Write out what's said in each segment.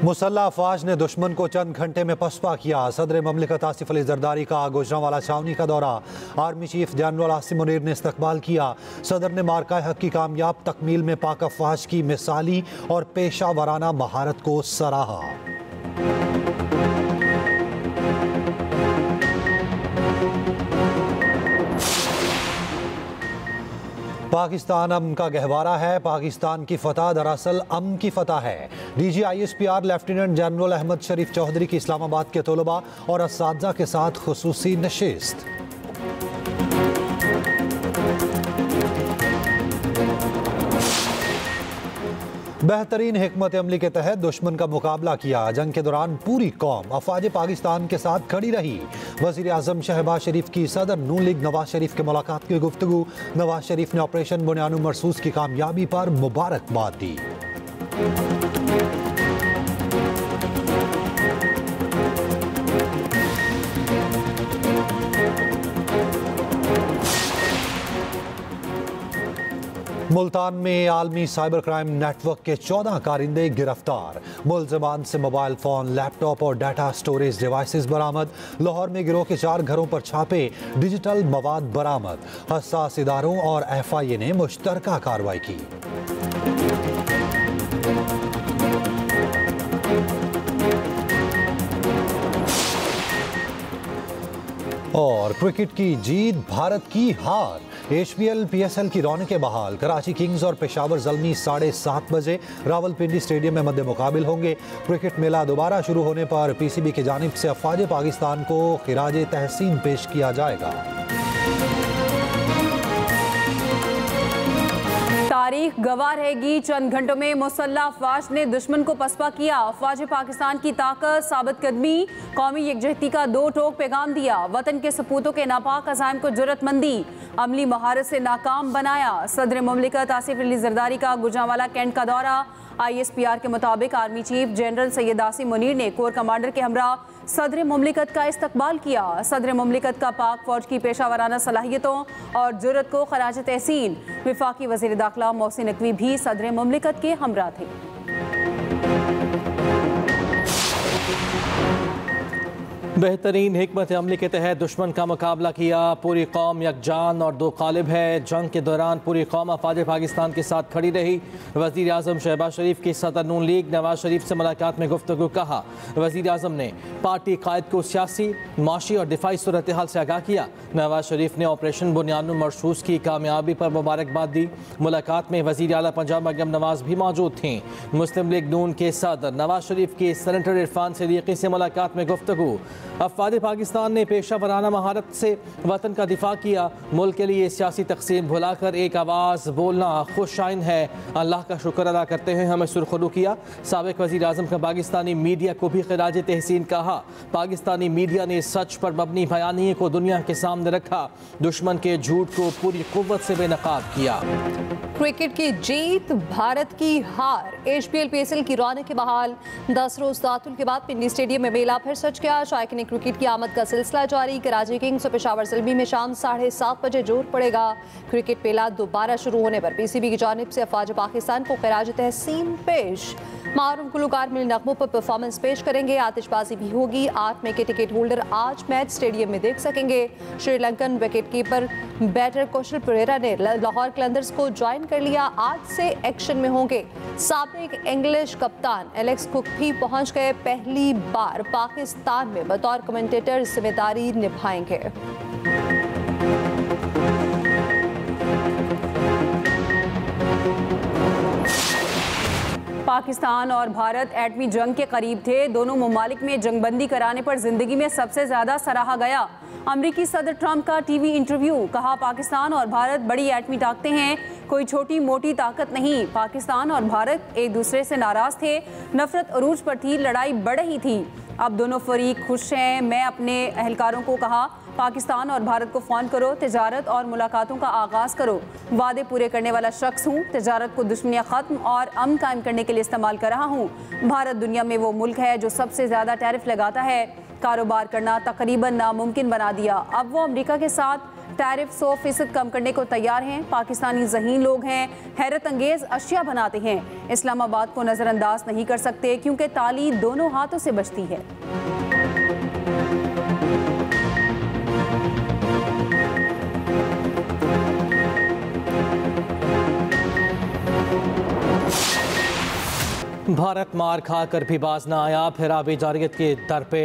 मुसल्लह अफवाज ने दुश्मन को चंद घंटे में पसपा किया। सदर ममलिकत आसिफ अली जरदारी का गुजरांवाला छावनी का दौरा। Army chief general Asim Munir ने इस्तकबाल किया। सदर ने मार्का हक की कामयाब तकमील में पाक अफवाज की मिसाली और पेशा वराना महारत को सराहा। पाकिस्तान अमन का गहवारा है। पाकिस्तान की फतह दरअसल अमन की फतह है। DG ISPR lieutenant general Ahmed Sharif Chaudhry की इस्लामाबाद के तलबा और असातिज़ा के साथ खुसूसी नशिस्त। बेहतरीन हिकमत अमली के तहत दुश्मन का मुकाबला किया। जंग के दौरान पूरी कौम अफवाज पाकिस्तान के साथ खड़ी रही। वज़ीर आज़म शहबाज शरीफ की सदर नून लीग नवाज शरीफ के मुलाकात की गुफ्तगू। नवाज शरीफ ने ऑपरेशन बुनियाद मरसूस की कामयाबी पर मुबारकबाद दी। मुल्तान में आलमी साइबर क्राइम नेटवर्क के 14 कारिंदे गिरफ्तार। मुलजमान से मोबाइल फोन, लैपटॉप और डाटा स्टोरेज डिवाइसेस बरामद। लाहौर में गिरोह के 4 घरों पर छापे, डिजिटल मवाद बरामद। हसास इदारों और FIA ने मुश्तरका कार्रवाई की। और क्रिकेट की जीत, भारत की हार। HPL PSL की रौनकें बहाल। कराची किंग्स और पेशावर ज़ल्मी 7:30 बजे रावलपिंडी स्टेडियम में मद्दे मुकाबिल होंगे। क्रिकेट मेला दोबारा शुरू होने पर PCB की जानिब से अफवाज पाकिस्तान को खिराज तहसीन पेश किया जाएगा। तारीख गवाह रहेगी। चंद घंटों में मुसल्लह अफवाज ने दुश्मन को पसपा किया। अफवाज पाकिस्तान की ताकत, साबित कदमी, कौमी यकजहती का 2 टोक पैगाम दिया। वतन के सपूतों के नापाक अज़ाइम को जुर्रतमंदी, अमली महारत से नाकाम बनाया। सदर ममलिकत आसिफ अली जरदारी का गुजरांवाला कैंट का दौरा। ISPR के मुताबिक army chief general Syed Asim Munir ने कोर कमांडर के हमरा सदर ममलिकत का इस्तकबाल किया। सदर ममलिकत का पाक फौज की पेशा वराना सलाहियतों और जुर्रत को खराज तहसीन। वफाकी वज़ीर दाखिला मोहसिन नकवी भी सदर ममलिकत के हमरा थे। बेहतरीन हिकमत अमली के तहत दुश्मन का मुकाबला किया। पूरी कौम यकजान और 2 गालिब है। जंग के दौरान पूरी कौम अफवाज पाकिस्तान के साथ खड़ी रही। वज़ीर आज़म शहबाज शरीफ की सदर नून लीग नवाज शरीफ से मुलाकात में गुफ्तगू। कहा, वज़ीर आज़म ने पार्टी कायद को सियासी, माशी और दिफाई सूरत हाल से आगाह किया। नवाज शरीफ ने ऑपरेशन बुनियाद मरसूस की कामयाबी पर मुबारकबाद दी। मुलाकात में वज़ीर आला पंजाब मरियम नवाज भी मौजूद थीं। मुस्लिम लीग नून के सदर नवाज शरीफ की सेनेटर इरफान सदीकी से मुलाकात में गुफ्तगू। अफवाज पाकिस्तान ने पेशा वराना महारत से वतन का दिफा किया। मुल्क के लिए सियासी तकसीम भुलाकर एक आवाज़ बोलना खुशाइन है। अल्लाह का शुक्र अदा करते हैं हमें सुरखरू किया। साबिक वज़ीर आज़म का पाकिस्तानी मीडिया को भी खिराज तहसीन कहा। पाकिस्तानी मीडिया ने सच पर मबनी बयानिए को दुनिया के सामने रखा। दुश्मन के झूठ को पूरी कुव्वत से बेनकाब किया। क्रिकेट की जीत, भारत की हार। HPL PSL की रौनकें बहाल। 10 रोज तातुल के बाद पिंडी स्टेडियम में मेला फिर सच गया। शायकीन क्रिकेट की आमद का सिलसिला जारी। कराची किंग्स और पेशावर ज़ल्मी में शाम 7:30 बजे जोर पड़ेगा। क्रिकेट मेला दोबारा शुरू होने पर PCB की जानिब से अफवाज पाकिस्तान को खिराज तहसीन पेश। मारूफ गुलकार मिल नगमों पर परफॉर्मेंस पेश करेंगे। आतिशबाजी भी होगी। 8 मई के टिकट होल्डर आज मैच स्टेडियम में देख सकेंगे। श्रीलंकन विकेट कीपर बैटर कौशल परेरा ने लाहौर कलंदर्स को ज्वाइन कर लिया। आज से एक्शन में होंगे। साबिक इंग्लिश कप्तान एलेक्स कुक भी पहुंच गए। पहली बार पाकिस्तान में बतौर कमेंटेटर जिम्मेदारी निभाएंगे। पाकिस्तान और भारत एटमी जंग के करीब थे। दोनों ममालिक में जंगबंदी कराने पर जिंदगी में सबसे ज्यादा सराहा गया। अमरीकी सदर ट्रंप का TV इंटरव्यू। कहा, पाकिस्तान और भारत बड़ी एटमी ताकतें हैं, कोई छोटी मोटी ताकत नहीं। पाकिस्तान और भारत एक दूसरे से नाराज थे, नफरत अरूज पर थी, लड़ाई बढ़ रही थी। अब दोनों फरीक खुश हैं। मैं अपने एहलकारों को कहा, पाकिस्तान और भारत को फ़ोन करो, तिजारत और मुलाकातों का आगाज़ करो। वादे पूरे करने वाला शख्स हूँ। तिजारत को दुश्मनियाँ ख़त्म और अमन कायम करने के लिए इस्तेमाल कर रहा हूँ। भारत दुनिया में वो मुल्क है जो सबसे ज़्यादा टैरिफ लगाता है। कारोबार करना तकरीबन नामुमकिन बना दिया। अब वो अमेरिका के साथ टैरिफ 100% कम करने को तैयार हैं। पाकिस्तानी ज़हीन लोग हैं, हैरत अंगेज अशिया बनाते हैं। इस्लामाबाद को नज़रअंदाज नहीं कर सकते क्योंकि ताली दोनों हाथों से बचती है। भारत मार खाकर भी बाज न आया, फिर आबी जारियत के दर पे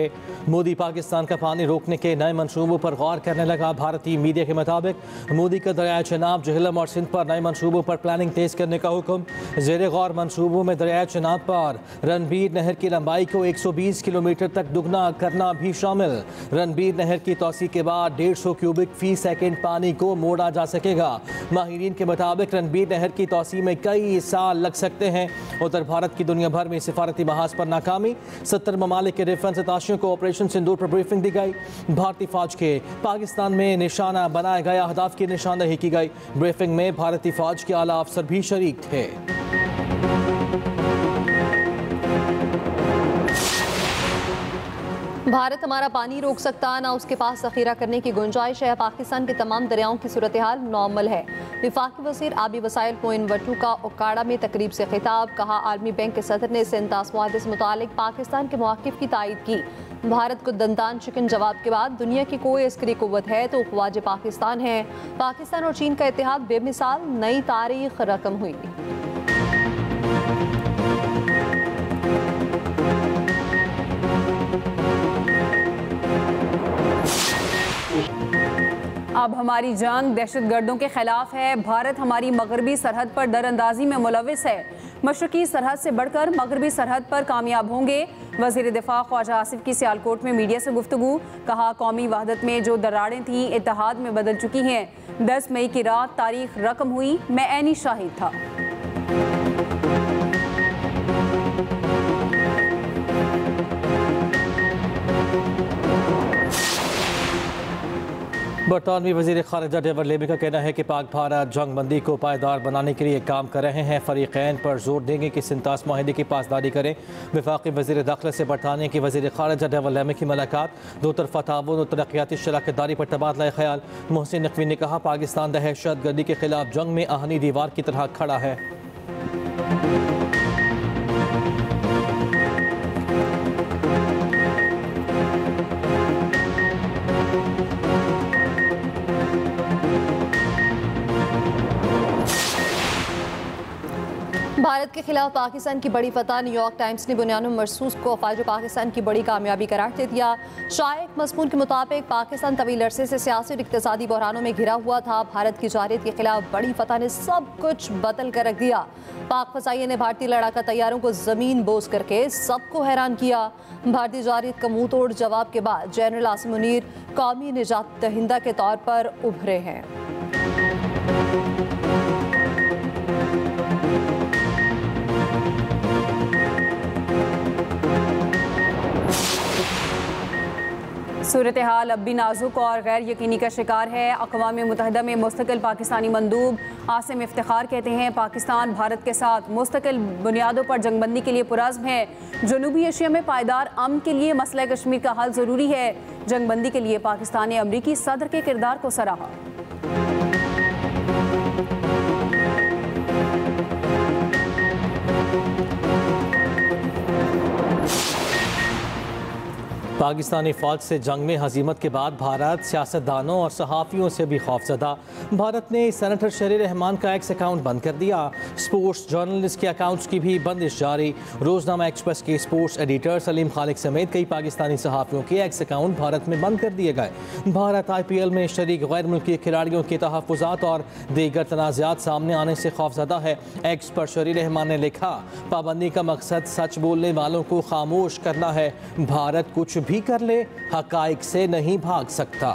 मोदी पाकिस्तान का पानी रोकने के नए मंसूबों पर गौर करने लगा। भारतीय मीडिया के मुताबिक मोदी का दरियाए चेनाब, झेलम और सिंध पर नए मंसूबों पर प्लानिंग तेज करने का हुक्म। जेर गौर मंसूबों में दरियाए चेनाब पर रणबीर नहर की लंबाई को 120 किलोमीटर तक दुगना करना भी शामिल। रणबीर नहर की तोसी के बाद 150 क्यूबिक फी सेकेंड पानी को मोड़ा जा सकेगा। माहिरीन के मुताबिक रणबीर नहर की तोसी में कई साल लग सकते हैं। उधर भारत की दुनिया भर में सिफारती महाज पर नाकामी, 70 ममालिक के डिफेंस अताशियों को ऑपरेशन सिंदूर पर ब्रीफिंग दी गई। भारतीय फौज के पाकिस्तान में निशाना बनाया गया अहदाफ की निशानदही की गई। ब्रीफिंग में भारतीय फौज के आला अफसर भी शरीक थे। भारत हमारा पानी रोक सकता, ना उसके पास ज़ख़ीरा करने की गुंजाइश है। पाकिस्तान के तमाम दरियाओं की सूरत हाल नॉर्मल है। वफाकी वज़ीर आबी वसाइल मोइन वट्टू का उकाड़ा में तकरीब से खिताब, कहा आलमी बैंक के सदर ने सिंतास मुआहदे से मुतालिक पाकिस्तान के मौक़िफ़ की तायद की। भारत को दंतान चिकन जवाब के बाद दुनिया की कोई अस्करी कुव्वत है तो ख्वाज पाकिस्तान है। पाकिस्तान और चीन का इत्तेहाद बेमिसाल, नई तारीख रकम हुई। अब हमारी जंग दहशतगर्दों के खिलाफ है। भारत हमारी मगरबी सरहद पर दरअंदाजी में मुलविस है। मशरकी सरहद से बढ़कर मगरबी सरहद पर कामयाब होंगे। वज़ीर दिफा ख्वाजा आसिफ की सियालकोट में मीडिया से गुफ्तगू, कहा कौमी वहदत में जो दरारें थीं इत्तेहाद में बदल चुकी हैं। 10 मई की रात तारीख रकम हुई, मैं ऐनी शाहिद था। बरतानवी वज़ीर ख़ारिजा डेविड लेमी का कहना है कि पाक भारत जंग बंदी को पायदार बनाने के लिए काम कर रहे हैं। फ़रीक़ैन पर जोर देंगे कि सिंतास माहिदे की पासदारी करें। वफाकी वज़ीर दाखिला से बरतानिया की वज़ीर ख़ारिजा डेविड लेमी की मुलाकात, दो तरफ़ा ताउन और तरक्याती शराकतदारी पर तबादला ख्याल। मोहसिन नकवी ने कहा पाकिस्तान दहशत गर्दी के खिलाफ जंग में आहनी दीवार की तरह खड़ा है। भारत के खिलाफ पाकिस्तान की बड़ी फतह, न्यूयॉर्क टाइम्स ने बुनियानुल मरसूस को अफवाज पाकिस्तान की बड़ी कामयाबी करार दे दिया। शायक मज़मून के मुताबिक पाकिस्तान तवील अरसे से सियासी और इक़्तिसादी बहरानों में घिरा हुआ था। भारत की जारियत के खिलाफ बड़ी फतह ने सब कुछ बदल कर रख दिया। पाक फसाइयों ने भारतीय लड़ाका तैयारों को ज़मीन बोस करके सबको हैरान किया। भारतीय जारियत का मुंह तोड़ जवाब के बाद जनरल आसिम मुनीर कौमी निजात दहिंदा के तौर पर उभरे हैं। सूरत हाल अब भी नाजुक और गैर यकीनी का शिकार है। अक़वाम मुत्तहिदा में मुस्तकिल पाकिस्तानी मंदूब आसिम इफ्तिखार कहते हैं पाकिस्तान भारत के साथ मुस्तकिल बुनियादों पर जंगबंदी के लिए पुरज़्म है। जनूबी एशिया में पायदार अमन के लिए मसला कश्मीर का हल ज़रूरी है। जंगबंदी के लिए पाकिस्तान ने अमरीकी सदर के किरदार को सराहा। पाकिस्तानी फ़ौज से जंग में हजीमत के बाद भारत सियासतदानों और सहाफ़ियों से भी खौफज़दा। भारत ने सेनेटर शरीर रहमान का एक्स अकाउंट बंद कर दिया। स्पोर्ट्स जर्नलिस्ट के अकाउंट्स की भी बंदिश जारी। रोज़नामा एक्सप्रेस के स्पोर्ट्स एडिटर सलीम खालिक समेत कई पाकिस्तानी सहाफ़ियों के एक्स अकाउंट भारत में बंद कर दिए गए। भारत IPL में शरीक गैर मुल्की खिलाड़ियों के तहफ़्फ़ुज़ात और दीगर तनाज़ात सामने आने से खौफज़दा है। एक्स पर शरीर रहमान ने लिखा, पाबंदी का मकसद सच बोलने वालों को खामोश करना है। भारत कुछ भी कर ले, हक़ाइक़ से नहीं भाग सकता।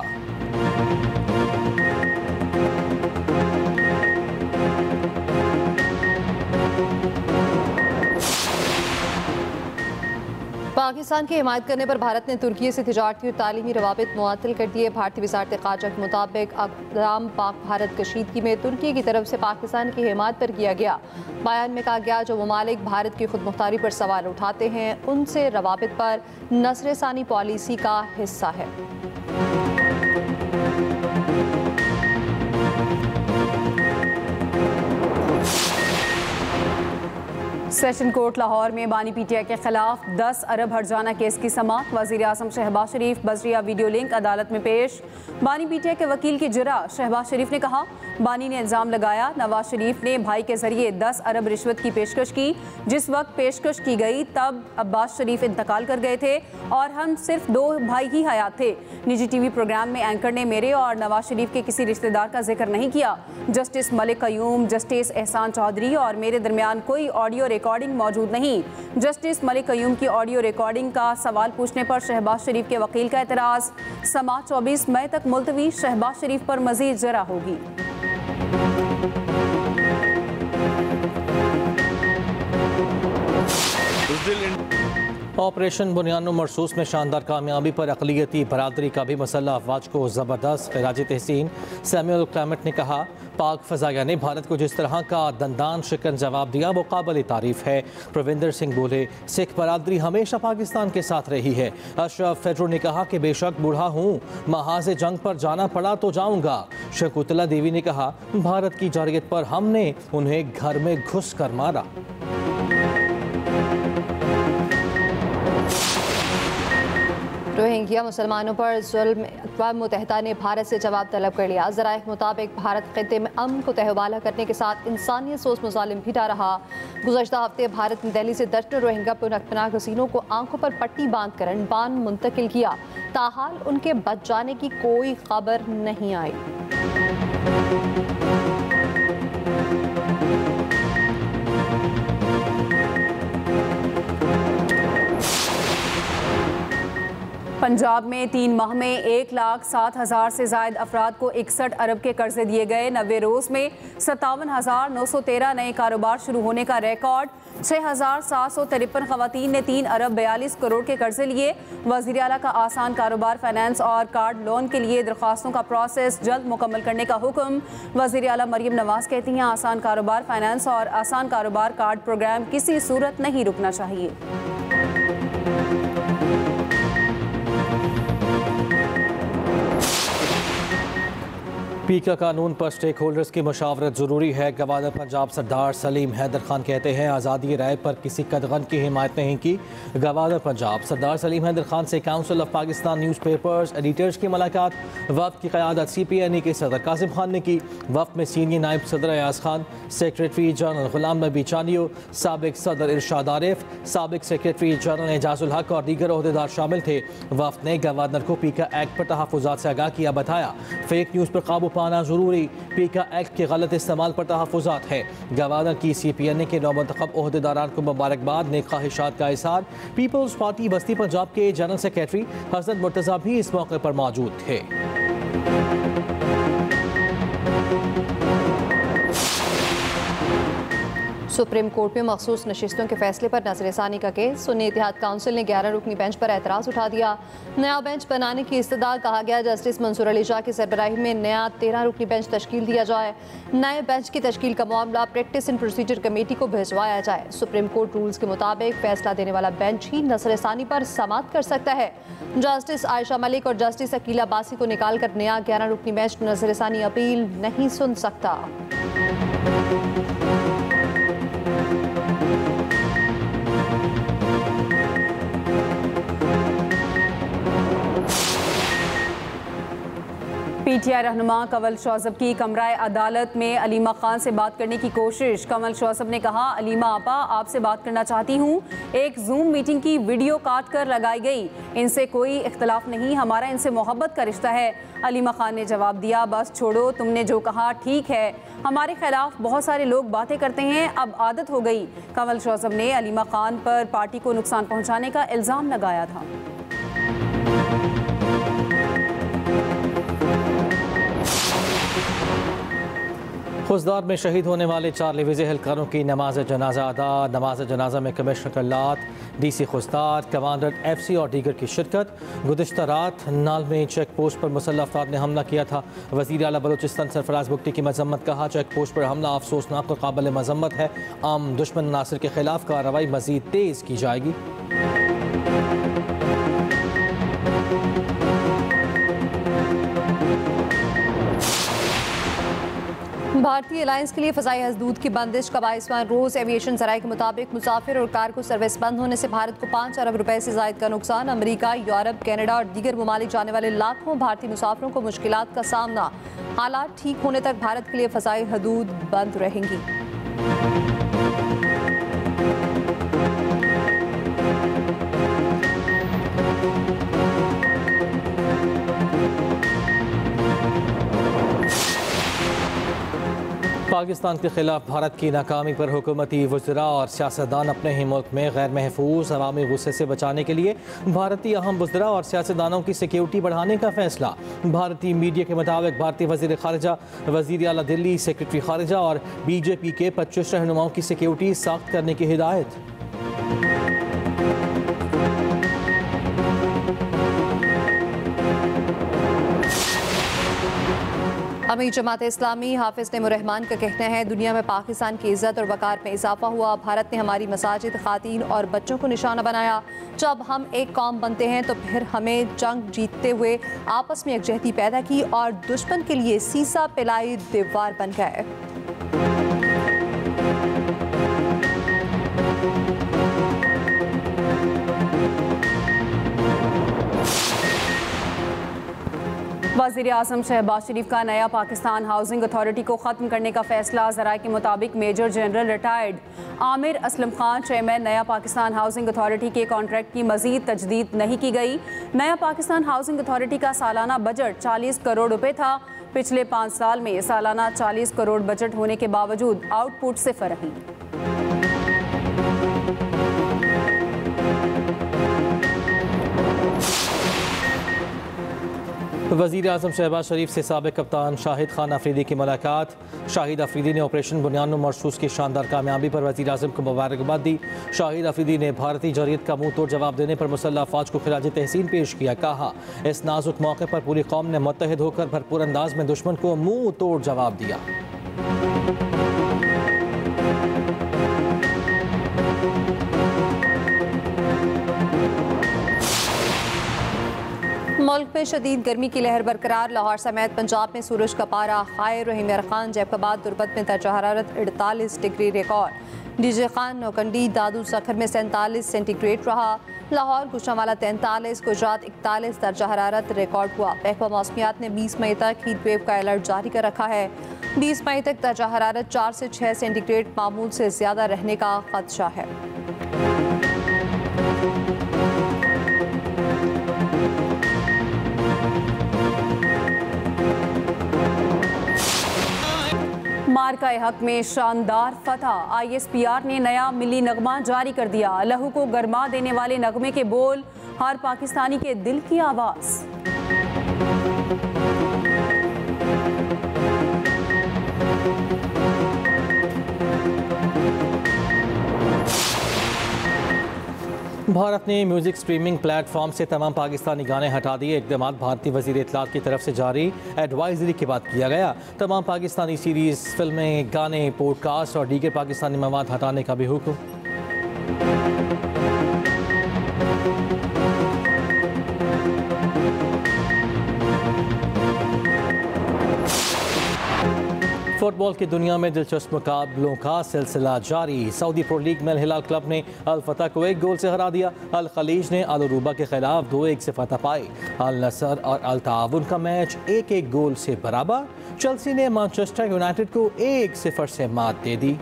पाकिस्तान की हिमायत करने पर भारत ने तुर्की से तिजारती और तालीमी रवाबित मुअत्तल कर दिए। भारतीय वज़ारत ख़ारजा के मुताबिक अक़दाम पाक भारत कशीदगी में तुर्की की तरफ से पाकिस्तान की हिमायत पर किया गया। बयान में कहा गया जो ममालिक भारत की खुद मुख्तारी पर सवाल उठाते हैं उनसे रवाबित पर नसर सानी पॉलिसी का हिस्सा है। सेशन कोर्ट लाहौर में बानी पीटीआई के खिलाफ 10 अरब हर्जाना केस की समाअत। वज़ीर आज़म शहबाज शरीफ बजरिया वीडियो लिंक अदालत में पेश। बानी पीटीआई के वकील की जिरा। शहबाज शरीफ ने कहा, बानी ने इल्ज़ाम लगाया नवाज शरीफ ने भाई के जरिए 10 अरब रिश्वत की पेशकश की। जिस वक्त पेशकश की गई तब अब्बास शरीफ इंतकाल कर गए थे और हम सिर्फ 2 भाई ही हयात थे। निजी टीवी प्रोग्राम में एंकर ने मेरे और नवाज शरीफ के किसी रिश्तेदार का जिक्र नहीं किया। जस्टिस मलिक कयूम, जस्टिस एहसान चौधरी और मेरे दरमियान कोई ऑडियो रिकॉर्डिंग मौजूद नहीं। जस्टिस मलिक कयूम की ऑडियो रिकॉर्डिंग का सवाल पूछने पर शहबाज शरीफ के वकील का एतराज़। समाअत 24 मई तक मुलतवी। शहबाज शरीफ पर मज़ीद जरा होगी। ऑपरेशन बुनियानो मरसूस में शानदार कामयाबी पर अक़लियती बरादरी का भी मसला अफवाज को ज़बरदस्त खिराज तहसीन। सैमुअल क्लेमेंट ने कहा, पाक फ़ज़ाइया ने भारत को जिस तरह का दंदान शिकन जवाब दिया वो काबिल तारीफ़ है। प्रविंदर सिंह बोले, सिख बरादरी हमेशा पाकिस्तान के साथ रही है। अशरफ फेडरो ने कहा कि बेशक बूढ़ा हूँ, महाज जंग पर जाना पड़ा तो जाऊँगा। शकुंतला देवी ने कहा, भारत की जारियत पर हमने उन्हें घर में घुस कर मारा। रोहिंग्या मुसलमानों पर जुल्म, अक़वाम मुत्तहिदा ने भारत से जवाब तलब कर लिया। ज़राए के मुताबिक भारत खित्ते में अमन को तहवाला करने के साथ इंसानियत सोच मुजालिम भी डा रहा। गुज़श्ता हफ्ते भारत ने दिल्ली से दर्जनों रोहिंग्या पनाह गज़ीनों को आंखों पर पट्टी बांध कर अनबान मुंतकिल किया। ताहाल उनके बच जाने की कोई खबर नहीं आई। पंजाब में 3 माह में 1,07,000 से ज़ायद अफराद को 61 अरब के कर्जे दिए गए। 90 रोज़ में 57,913 नए कारोबार शुरू होने का रिकॉर्ड। 6,753 ख़वातीन ने 3 अरब 42 करोड़ के कर्जे लिए। वज़ीर आला का आसान कारोबार फाइनेंस और कार्ड लोन के लिए दरख्वास्तों का प्रोसेस जल्द मुकम्मल करने का हुक्म। वज़ीर आला मरियम नवाज कहती हैं, आसान कारोबार फाइनेंस और आसान कारोबार कार्ड प्रोग्राम किसी सूरत नहीं रुकना चाहिए। पीका कानून पर स्टेक होल्डर्स की मशावरत ज़रूरी है। गवर्नर पंजाब सरदार सलीम हैदर खान कहते हैं, आज़ादी राय पर किसी कदगन की हिमायत नहीं की। गवर्नर पंजाब सरदार सलीम हैदर खान से council of Pakistan newspapers editors की मुलाकात। वफ़द की क़यादत CPNE के सदर कासिम खान ने की। वफ़द में सीनियर नायब सदर अयाज खान, सेक्रेटरी जनरल गुलाम नबी चानियो, साबिक सदर इरशाद आरिफ, साबिक सेक्रेटरी जनरल एजाजुल हक और दीगर ओहदेदार शामिल थे। वफ़द ने गवर्नर को पीका एक्ट पर तहफ़्फ़ुज़ात से आगाह किया। बताया, फेक न्यूज़ पर काबू पाना जरूरी। पीका एक्ट के गलत इस्तेमाल पर तहफ़्फ़ुज़ात है। गवर्नर की CPNE के नौमंतखब ओहदेदारान को मुबारकबाद, नेक ख्वाहिशात का इज़हार। पीपल्स पार्टी बस्ती पंजाब के जनरल सेक्रेटरी हसन मुर्तज़ा भी इस मौके पर मौजूद थे। सुप्रीम कोर्ट में मखसूस नशिस्तों के फैसले पर नज़रसानी का केस। सुन्नी इत्तेहाद काउंसिल ने 11 रुकनी बेंच पर एतराज़ उठा दिया। नया बेंच बनाने की इस्तदा कहा गया। जस्टिस मंसूर अली शाह की सरबराही में नया 13 रुकनी बेंच तश्कील दिया जाए। नए बेंच की तश्कील का मामला प्रैक्टिस एंड प्रोसीजर कमेटी को भिजवाया जाए। सुप्रीम कोर्ट रूल्स के मुताबिक फैसला देने वाला बेंच ही नज़रसानी पर समाअत कर सकता है। जस्टिस आयशा मलिक और जस्टिस अकीला बासी को निकाल कर नया 11 रुकनी बेंच नज़रसानी अपील नहीं सुन सकता। PTI रहनुमा कंवल शौज़ब की कमराए अदालत में अलीमा खान से बात करने की कोशिश। कंवल शौज़ब ने कहा, अलीमा आपा आपसे बात करना चाहती हूँ। एक जूम मीटिंग की वीडियो काट कर लगाई गई। इनसे कोई इख्तलाफ नहीं, हमारा इनसे मोहब्बत का रिश्ता है। अलीमा खान ने जवाब दिया, बस छोड़ो, तुमने जो कहा ठीक है। हमारे खिलाफ बहुत सारे लोग बातें करते हैं, अब आदत हो गई। कंवल शौज़ब ने अलीमा खान पर पार्टी को नुकसान पहुँचाने का इल्ज़ाम लगाया था। खुजदार में शहीद होने वाले 4 लिविज़ एहलकारों की नमाज जनाजा अदा। नमाज जनाजा में commissioner कल्लात, DC Khuzdar, commander FC और दीगर की शिरकत। गुज़िश्ता रात नाल में चेक पोस्ट पर मुसल्लह अफराद ने हमला किया था। वज़ीर आला बलूचिस्तान सरफराज बुगटी की मजम्मत। कहा, चेक पोस्ट पर हमला अफसोसनाक और काबिल मजम्मत है। आम दुश्मन नासिर के खिलाफ कार्रवाई मज़ीद तेज़ की जाएगी। भारतीय एयरलाइंस के लिए फ़ज़ाई हदूद की बंदिश का 22वां रोज़ एविएशन ज़राए के मुताबिक मुसाफिर और कारगो सर्विस बंद होने से भारत को 5 अरब रुपए से ज़ायद का नुकसान। अमेरिका, यूरोप, कनाडा और दीगर ममालिक जाने वाले लाखों भारतीय मुसाफिरों को मुश्किलात का सामना। हालात ठीक होने तक भारत के लिए फ़ज़ाई हदूद बंद रहेंगी। पाकिस्तान के खिलाफ भारत की नाकामी पर हुकूमती वज़रा और सियासतदान अपने ही मुल्क में गैर महफूज अवामी गुस्से से बचाने के लिए भारतीय अहम वज़रा और सियासतदानों की सिक्योरिटी बढ़ाने का फैसला। भारतीय मीडिया के मुताबिक भारतीय वज़ीर ख़ारिजा, वज़ीर आला दिल्ली, सेक्रेटरी ख़ारिजा और BJP के 25 रहनुमाओं की सिक्योरिटी सख्त करने की हिदायत। अमीर जमात इस्लामी हाफिज नईमुर्रहमान का कहना है, दुनिया में पाकिस्तान की इज्जत और वक़ार में इजाफा हुआ। भारत ने हमारी मसाजिद, ख़ातीन और बच्चों को निशाना बनाया। जब हम एक कौम बनते हैं तो फिर हमें जंग जीतते हुए आपस में यकजहती पैदा की और दुश्मन के लिए सीसा पिलाई दीवार बन गए। वज़ीर आज़म शहबाज शरीफ का नया पाकिस्तान हाउसिंग अथॉरिटी को ख़त्म करने का फैसला। ज़राए के मुताबिक major general retired Aamir Aslam Khan chairman Naya Pakistan housing authority के कॉन्ट्रैक्ट की मज़ीद तजदीद नहीं की गई। नया पाकिस्तान हाउसिंग अथॉरिटी का सालाना बजट 40 करोड़ रुपए था। पिछले 5 साल में सालाना 40 करोड़ बजट होने के बावजूद आउटपुट सिफर रही। वज़ीर आज़म शहबाज शरीफ से साबिक़ कप्तान शाहिद खान अफरीदी की मुलाकात। शाहिद अफरीदी ने ऑपरेशन बुनियाद मरसूस की शानदार कामयाबी पर वज़ीर आज़म को मुबारकबाद दी। शाहिद अफरीदी ने भारतीय जरीयत का मुँह तोड़ जवाब देने पर मुसल्लह अफ़वाज को खिराज तहसीन पेश किया। कहा, इस नाजुक मौके पर पूरी कौम ने मुत्तहिद होकर भरपूर अंदाज में दुश्मन को मुँह तोड़ जवाब दिया। मुल्क में शदीद गर्मी की लहर बरकरार। लाहौर समेत पंजाब में सूरज का पारा हाई। रहीम खान, जैकबाद, दुर्बत में दर्जा हरारत 48 डिग्री रिकॉर्ड। डीजे खान, नौकंडी, दादू सखर में 47 सेंटीग्रेड रहा। लाहौर, गुजरांवाला 43, गुजरात 41 दर्जा हरारत रिकॉर्ड हुआ। महकमा मौसमियात ने 20 मई तक हीट वेव का अलर्ट जारी कर रखा है। 20 मई तक दर्जा हरारत 4 से 6 सेंटीग्रेड मामूल से ज़्यादा रहने का खदशा है। मार्का हक में शानदार फतह। ISPR ने नया मिली नगमा जारी कर दिया। लहू को गरमा देने वाले नगमे के बोल, हर पाकिस्तानी के दिल की आवाज़। भारत ने म्यूजिक स्ट्रीमिंग प्लेटफॉर्म से तमाम पाकिस्तानी गाने हटा दिए। इक़दाम भारतीय वज़ीर इत्तलात की तरफ से जारी एडवाइजरी के बाद किया गया। तमाम पाकिस्तानी सीरीज़, फिल्में, गाने, पॉडकास्ट और दीगर पाकिस्तानी मवाद हटाने का भी हुक्म। फुटबॉल की दुनिया में दिलचस्प मुकाबलों का सिलसिला जारी। सऊदी प्रो लीग में अल हिलाल क्लब ने अल फतह को 1 गोल से हरा दिया। अल खलीज ने अल अरूबा के खिलाफ 2-1 से फतह पाई। अल नसर और अल ताउन का मैच 1-1 गोल से बराबर। चेल्सी ने मैनचेस्टर यूनाइटेड को 1-0 से मात दे दी।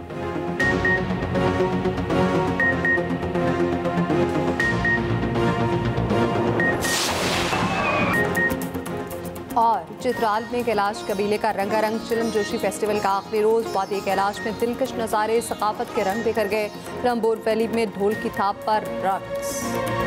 और चित्राल में कैलाश कबीले का रंगारंग चिलम जोशी फेस्टिवल का आखिरी रोज। वादी कैलाश में दिलकश नज़ारे सकाफत के रंग बिखर गए। रंबोर वैली में ढोल की थाप पर रक्स।